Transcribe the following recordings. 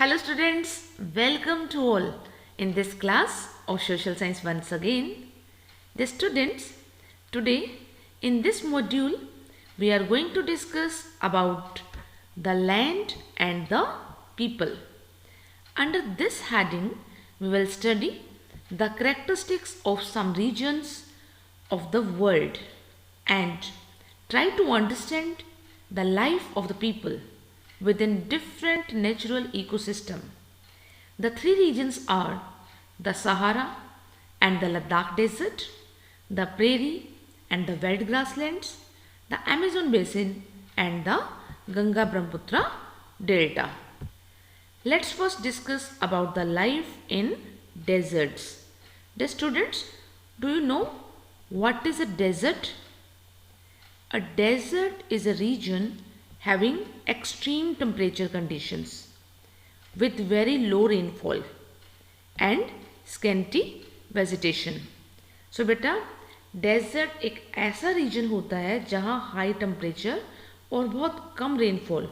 Hello students, welcome to all in this class of Social Science once again. The students, today in this module we are going to discuss about the land and the people. Under this heading we will study the characteristics of some regions of the world and try to understand the life of the people within different natural ecosystem. The three regions are the Sahara and the Ladakh desert, the prairie and the wet grasslands, the Amazon basin and the Ganga Brahmaputra delta. Let's first discuss about the life in deserts. The students, do you know what is a desert? A desert is a region having extreme temperature conditions with very low rainfall and scanty vegetation. So बेटा desert एक ऐसा reason होता है जहाँ high temperature और बहुत कम rainfall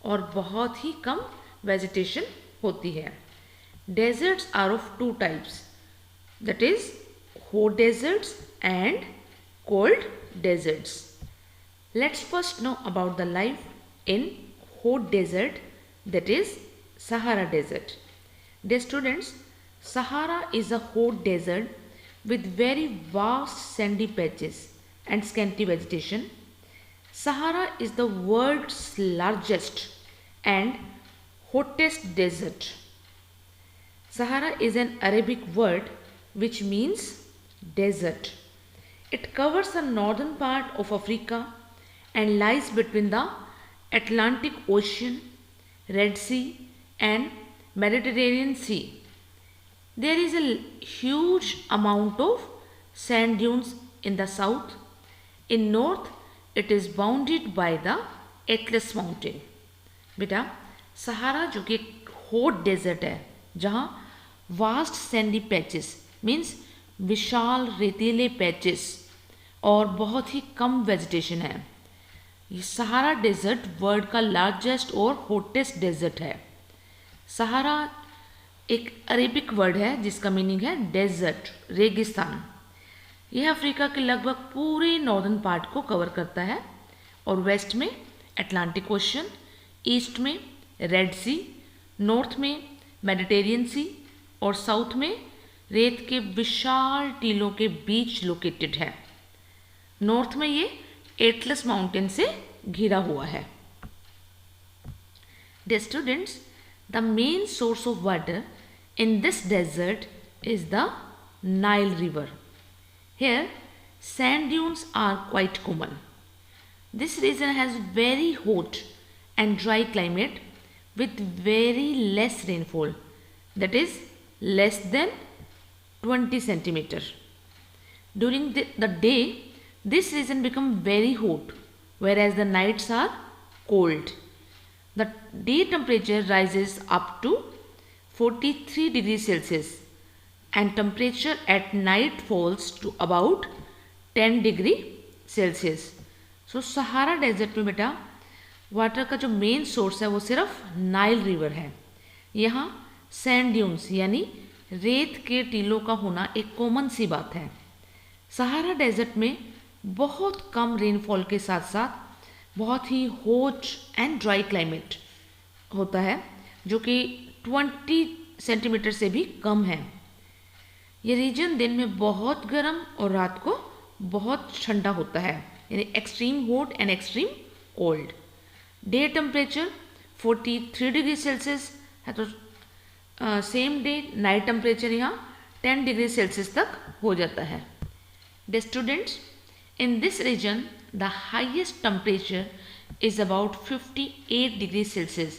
और बहुत ही कम वेजिटेशन होती है. Deserts are of two types, that is hot deserts and cold deserts. Let's first know about the life in hot desert, that is Sahara desert. Dear students, Sahara is a hot desert with very vast sandy patches and scanty vegetation. Sahara is the world's largest and hottest desert. Sahara is an Arabic word which means desert. It covers the northern part of Africa and lies between the Atlantic Ocean, Red Sea and Mediterranean Sea. There is a huge amount of sand dunes in the south. In north, it is bounded by the Atlas Mountain. बेटा सहारा जो कि एक hot desert है जहाँ vast Sandy patches means विशाल रेतीले patches और बहुत ही कम vegetation है. ये सहारा डेजर्ट वर्ल्ड का लार्जेस्ट और हॉटेस्ट डेजर्ट है. सहारा एक अरेबिक वर्ड है जिसका मीनिंग है डेजर्ट, रेगिस्तान. यह अफ्रीका के लगभग पूरे नॉर्दर्न पार्ट को कवर करता है और वेस्ट में अटलांटिक ओशन, ईस्ट में रेड सी, नॉर्थ में मेडिटेरियन सी और साउथ में रेत के विशाल टीलों के बीच लोकेटेड है. नॉर्थ में ये एटलस माउंटेन से घिरा हुआ है. Dear students, the main source of water in this desert is the Nile River. Here, sand dunes are quite common. This region has very hot and dry climate with very less rainfall, that is less than 20 centimeter. During the day, this region becomes very hot, whereas the nights are cold. The day temperature rises up to 43 degrees Celsius and temperature at night falls to about 10 degree Celsius. So Sahara desert में बेटा water का जो main source है वो सिर्फ Nile river है. यहाँ sand dunes यानी रेत के टीलों का होना एक कॉमन सी बात है. सहारा डेजर्ट में बहुत कम रेनफॉल के साथ साथ बहुत ही हॉट एंड ड्राई क्लाइमेट होता है जो कि 20 सेंटीमीटर से भी कम है. ये रीजन दिन में बहुत गर्म और रात को बहुत ठंडा होता है, यानी extreme hot and extreme cold. Day temperature 43 degree Celsius है तो सेम डे नाइट टेम्परेचर यहाँ 10 डिग्री सेल्सियस तक हो जाता है. The students, in this region, the highest temperature is about 58 degrees Celsius,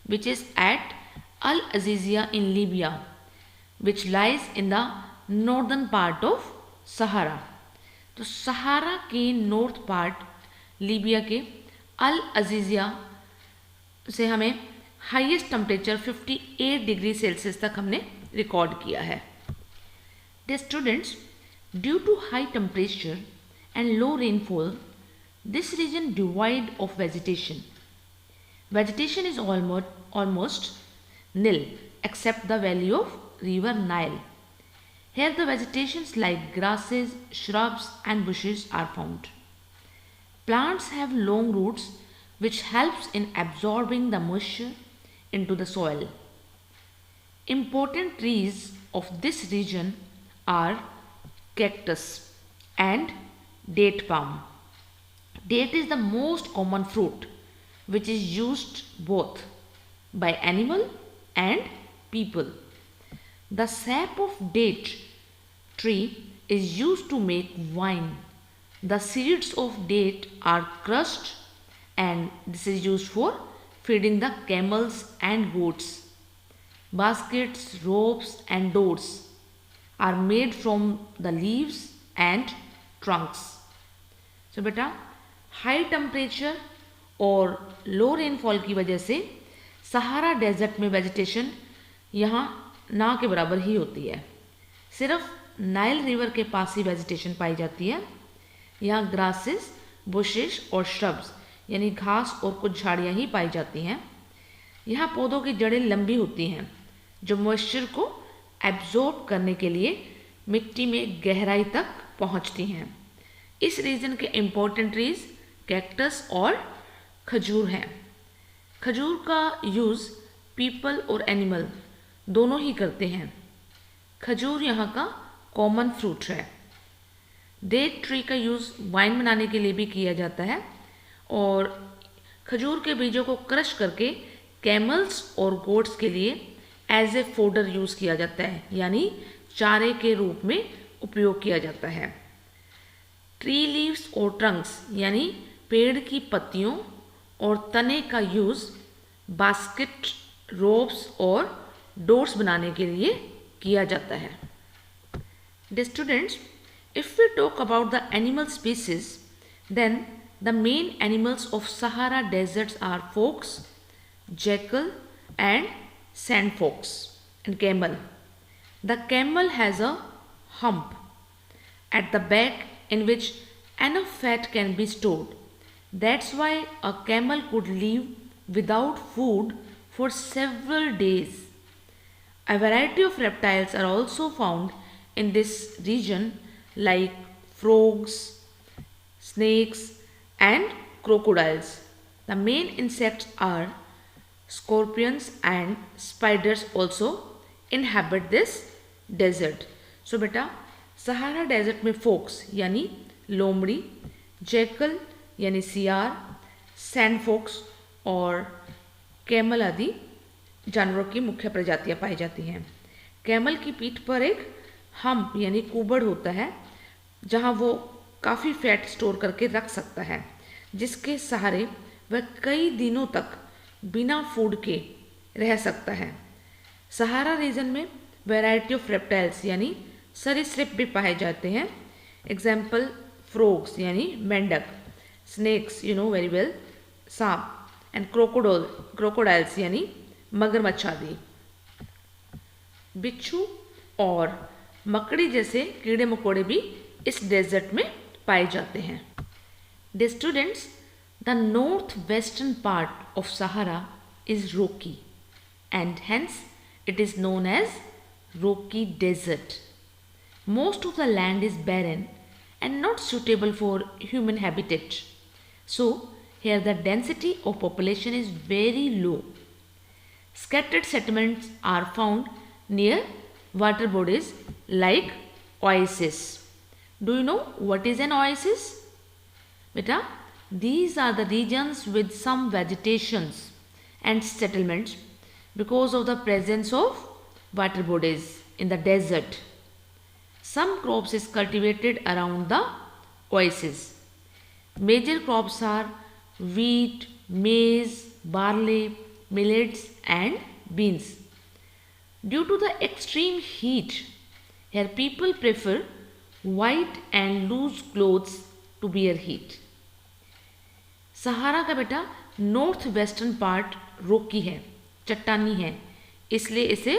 which is at Al Azizia in Libya, which lies in the northern part of Sahara. तो सहारा के north part Libya के अल अजीजिया से हमें highest temperature 58 degree Celsius तक हमने record किया है. The students, due to high temperature and low rainfall, this region devoid of vegetation. Vegetation is almost nil except the valley of river Nile. Here the vegetations like grasses, shrubs and bushes are found. Plants have long roots which helps in absorbing the moisture into the soil. Important trees of this region are cactus and date palm. Date is the most common fruit which is used both by animal and people. The sap of date tree is used to make wine. The seeds of date are crushed and this is used for feeding the camels and goats. Baskets, ropes and doors are made from the leaves and trunks. So बेटा high temperature और लो rainfall की वजह से सहारा desert में vegetation यहाँ ना के बराबर ही होती है। सिर्फ नाइल रिवर के पास ही वेजिटेशन पाई जाती है। यहाँ ग्रासेस, बुशेस और श्रब्स यानी घास और कुछ झाड़ियाँ ही पाई जाती हैं। यहाँ पौधों की जड़ें लंबी होती हैं जो मॉइस्चर को एब्जॉर्ब करने के लिए मिट्टी में गहराई तक पहुँचती हैं। इस रीजन के इम्पोर्टेंट ट्रीज कैक्टस और खजूर हैं। खजूर का यूज़ पीपल और एनिमल दोनों ही करते हैं। खजूर यहाँ का कॉमन फ्रूट है। डेट ट्री का यूज़ वाइन बनाने के लिए भी किया जाता है और खजूर के बीजों को क्रश करके कैमल्स और गोट्स के लिए एज ए फोडर यूज़ किया जाता है, यानी चारे के रूप में उपयोग किया जाता है। ट्री लीव्स और ट्रंक्स यानी पेड़ की पत्तियों और तने का यूज़ बास्केट, रोप्स और डोर्स बनाने के लिए किया जाता है। Dear students, if we talk about the animal species, then the main animals of Sahara deserts are fox, jackal and sand fox and camel. The camel has a hump at the back in which enough fat can be stored. That's why a camel could live without food for several days. A variety of reptiles are also found in this region like frogs, snakes and crocodiles. The main insects are scorpions and spiders also inhabit this desert. So बेटा सहारा desert में focus यानी लोमड़ी, jackal यानी सियार, sand focus और camel आदि जानवरों की मुख्य प्रजातियां पाई जाती हैं। कैमल की पीठ पर एक हम्प यानी कुबड़ होता है जहां वो काफ़ी फैट स्टोर करके रख सकता है, जिसके सहारे वह कई दिनों तक बिना फूड के रह सकता है। सहारा रीजन में वैरायटी ऑफ रेप्टाइल्स यानी सरीसृप भी पाए जाते हैं। एग्जाम्पल फ्रॉग्स यानी मेंढक, snakes you know very well सांप एंड क्रोकोडाइल्स यानी मगरमच्छ आदि। बिच्छू और मकड़ी जैसे कीड़े मकोड़े भी इस डेजर्ट में पाए जाते हैं। Dear students, the northwestern part of Sahara is rocky and hence it is known as rocky desert. Most of the land is barren and not suitable for human habitat. So here the density of population is very low. Scattered settlements are found near water bodies like oases. Do you know what is an oasis? Beta, these are the regions with some vegetations and settlements because of the presence of water bodies in the desert. Some crops is cultivated around the oasis. Major crops are wheat, maize, barley, millets and beans. Due to the extreme heat, here people prefer white and loose clothes to bear heat. सहारा का बेटा north western part रोकी है, चट्टानी है, इसलिए इसे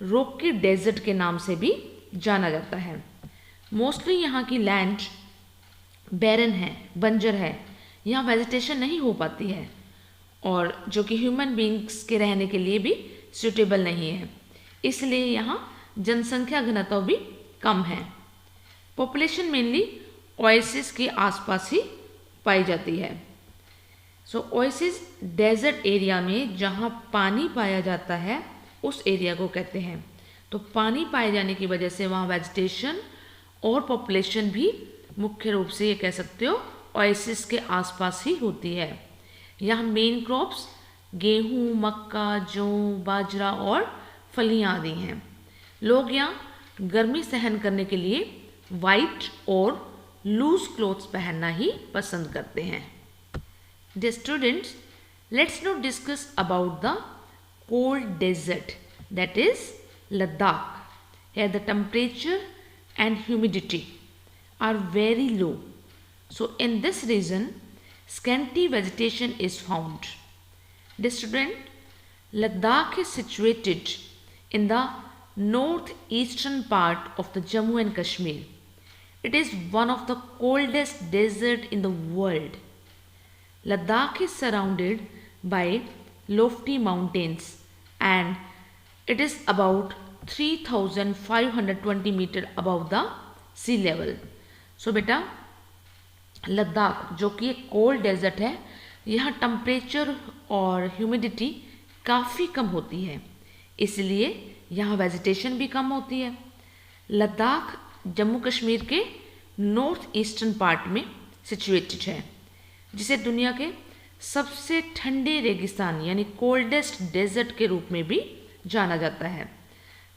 रोकी desert के नाम से भी जाना जाता है। मोस्टली यहाँ की लैंड बैरन है, बंजर है, यहाँ वेजिटेशन नहीं हो पाती है और जो कि ह्यूमन बींग्स के रहने के लिए भी सूटेबल नहीं है, इसलिए यहाँ जनसंख्या घनत्व भी कम है। पॉपुलेशन मेनली ओएसिस के आसपास ही पाई जाती है। सो ओएसिस डेजर्ट एरिया में जहाँ पानी पाया जाता है उस एरिया को कहते हैं। तो पानी पाए जाने की वजह से वहाँ वेजिटेशन और पॉपुलेशन भी मुख्य रूप से ये कह सकते हो ओएसिस के आसपास ही होती है। यहाँ मेन क्रॉप्स गेहूँ, मक्का, जौ, बाजरा और फलियाँ आदि हैं। लोग यहाँ गर्मी सहन करने के लिए वाइट और लूज क्लोथ्स पहनना ही पसंद करते हैं। Dear students, let's now discuss about the cold desert, that is Ladakh. Here the temperature and humidity are very low. So in this region, scanty vegetation is found. Dear student, Ladakh is situated in the northeastern part of the Jammu and Kashmir. It is one of the coldest desert in the world. Ladakh is surrounded by lofty mountains and it is about 3520 meter above the sea level. So बेटा लद्दाख जो कि एक cold desert है, यहाँ temperature और humidity काफ़ी कम होती है, इसलिए यहाँ वेजिटेशन भी कम होती है। लद्दाख जम्मू कश्मीर के नॉर्थ ईस्टर्न पार्ट में सिचुएटेड है, जिसे दुनिया के सबसे ठंडे रेगिस्तान यानी कोल्डेस्ट डेजर्ट के रूप में भी जाना जाता है।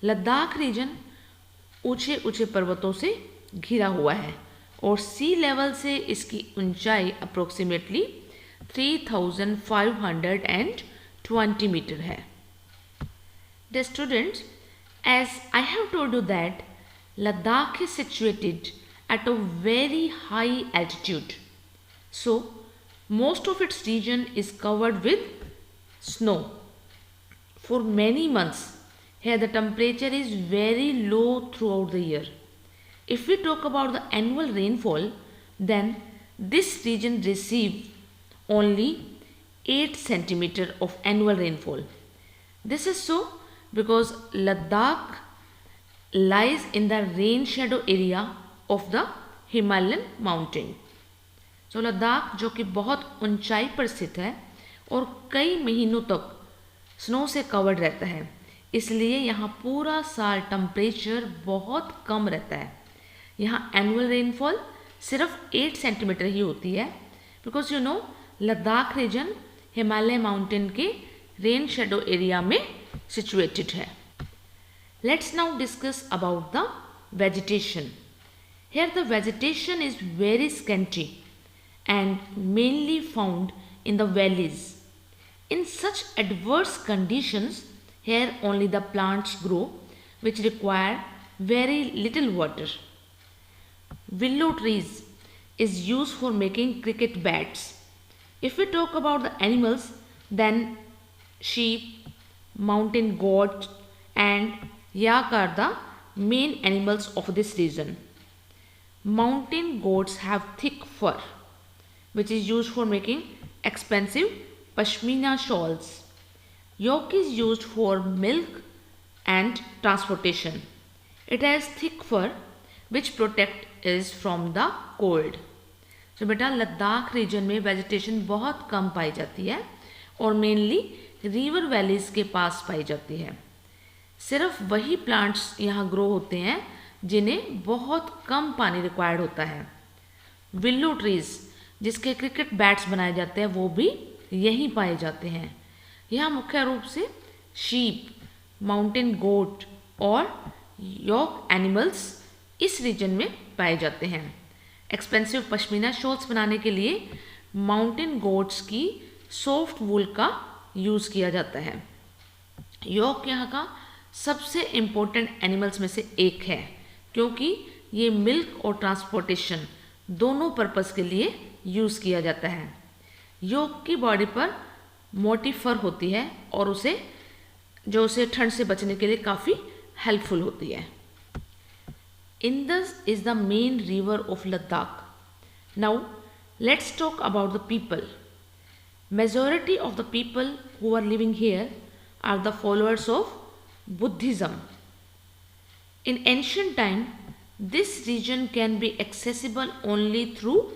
लद्दाख रीजन ऊंचे ऊंचे पर्वतों से घिरा हुआ है और सी लेवल से इसकी ऊंचाई अप्रोक्सीमेटली 3520 मीटर है। Dear students, as I have told you that Ladakh is situated at a very high altitude. So, most of its region is covered with snow. For many months, here the temperature is very low throughout the year. If we talk about the annual rainfall, then this region receives only 8 centimeter of annual rainfall. This is so because Ladakh lies in the rain shadow area of the Himalayan mountain. So Ladakh जो कि बहुत ऊंचाई पर स्थित है और कई महीनों तक स्नो से कवर्ड रहता है, इसलिए यहाँ पूरा साल टेम्परेचर बहुत कम रहता है। यहाँ एनुअल रेनफॉल सिर्फ 8 सेंटीमीटर ही होती है, because you know Ladakh region Himalaya mountain के रेन शेडो एरिया में सिचुएटेड है। Let's now discuss about the vegetation. Here the vegetation is very scanty and mainly found in the valleys. In such adverse conditions, here only the plants grow which require very little water. Willow trees is used for making cricket bats. If we talk about the animals, then sheep, mountain goat and yak are the main animals of this region. Mountain goats have thick fur which is used for making expensive pashmina shawls. Yoke is used for milk and transportation. It has thick fur which protect is from the cold. So बेटा Ladakh reason में vegetation बहुत कम पाई जाती है और mainly river valleys के पास पाई जाती है। सिर्फ वही प्लांट्स यहाँ ग्रो होते हैं जिन्हें बहुत कम पानी रिक्वायर्ड होता है। विल्लो ट्रीज जिसके क्रिकेट बैट्स बनाए जाते हैं वो भी यहीं पाए जाते हैं। यहाँ मुख्य रूप से शीप, माउंटेन गोट और यॉक एनिमल्स इस रीजन में पाए जाते हैं। एक्सपेंसिव पश्मीना शॉल्स बनाने के लिए माउंटेन गोट्स की सॉफ्ट वूल का यूज़ किया जाता है। यॉक यहाँ का सबसे इम्पोर्टेंट एनिमल्स में से एक है क्योंकि ये मिल्क और ट्रांसपोर्टेशन दोनों पर्पस के लिए यूज़ किया जाता है। यॉक की बॉडी पर मोटी फर होती है और उसे ठंड से बचने के लिए काफ़ी हेल्पफुल होती है। Indus is the main river of Ladakh. Now let's talk about the people. Majority of the people who are living here are the followers of Buddhism. In ancient time, this region can be accessible only through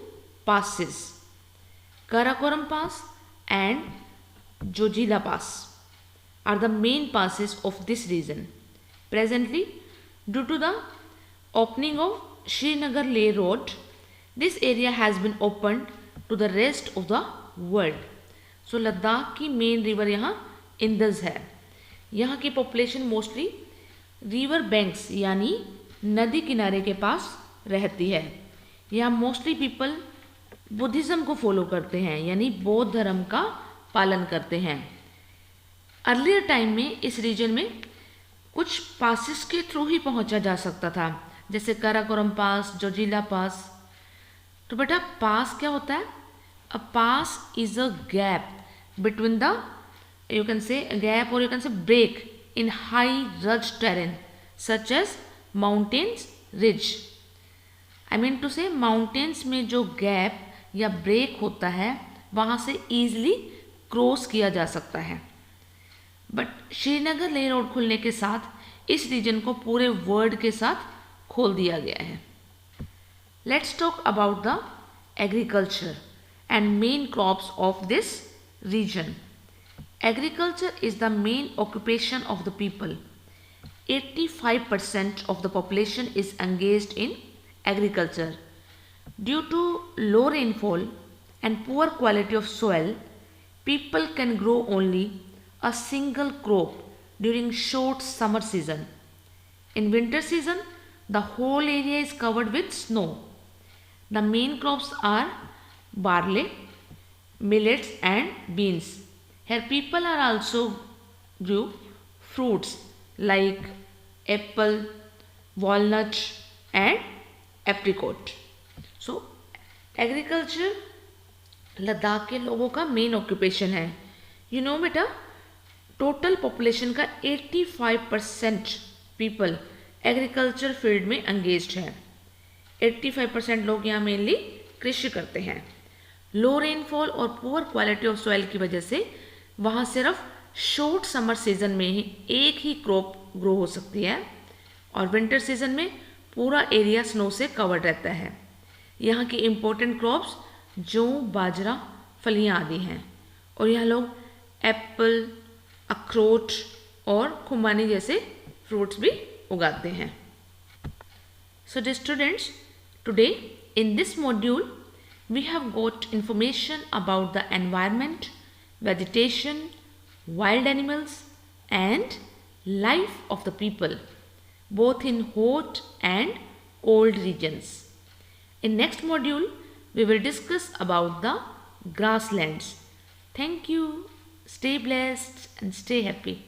passes. Karakoram Pass and Jojila Pass are the main passes of this region. Presently, due to the opening of Srinagar Leh Road, this area has been opened to the rest of the world. So Ladakh की main river यहाँ इंदज है. यहाँ की population mostly river banks यानी नदी किनारे के पास रहती है. यहाँ मोस्टली पीपल बुद्धिज़्म को फॉलो करते हैं यानी बौद्ध धर्म का पालन करते हैं. अर्लियर टाइम में इस रीजन में कुछ पासिस के थ्रू ही पहुंचा जा सकता था, जैसे काराकोरम पास, जोजिला पास. तो बेटा पास क्या होता है? A pass is a gap between the, you can say a gap or you can say break in high rugged terrain such as mountains ridge. I mean to say mountains में जो gap या break होता है वहाँ से easily cross किया जा सकता है. बट श्रीनगर लेह रोड खुलने के साथ इस रीजन को पूरे वर्ल्ड के साथ खोल दिया गया है. Let's talk about the agriculture and main crops of this region. Agriculture is the main occupation of the people. 85% of the population is engaged in agriculture. Due to low rainfall and poor quality of soil, people can grow only a single crop during short summer season. In winter season, the whole area is covered with snow. The main crops are barley, millets and beans. Here people are also grew fruits like apple, walnut and apricot. So agriculture Ladakh के लोगों का main occupation है. You know बेटा total population का 85% people agriculture field में engaged है. 85% लोग यहाँ मेनली कृषि करते हैं. लो रेनफॉल और पुअर क्वालिटी ऑफ सॉइल की वजह से वहाँ सिर्फ शॉर्ट समर सीजन में ही एक ही क्रॉप ग्रो हो सकती है और विंटर सीजन में पूरा एरिया स्नो से कवर्ड रहता है. यहाँ की इम्पोर्टेंट क्रॉप्स जौ, बाजरा, फलियाँ आदि हैं और यहाँ लोग एप्पल, अखरोट और खुमानी जैसे फ्रूट्स भी उगाते हैं. So dear students, today in this module we have got information about the environment, vegetation, wild animals and life of the people both in hot and cold regions. In next module we will discuss about the grasslands. Thank you. Stay blessed and stay happy.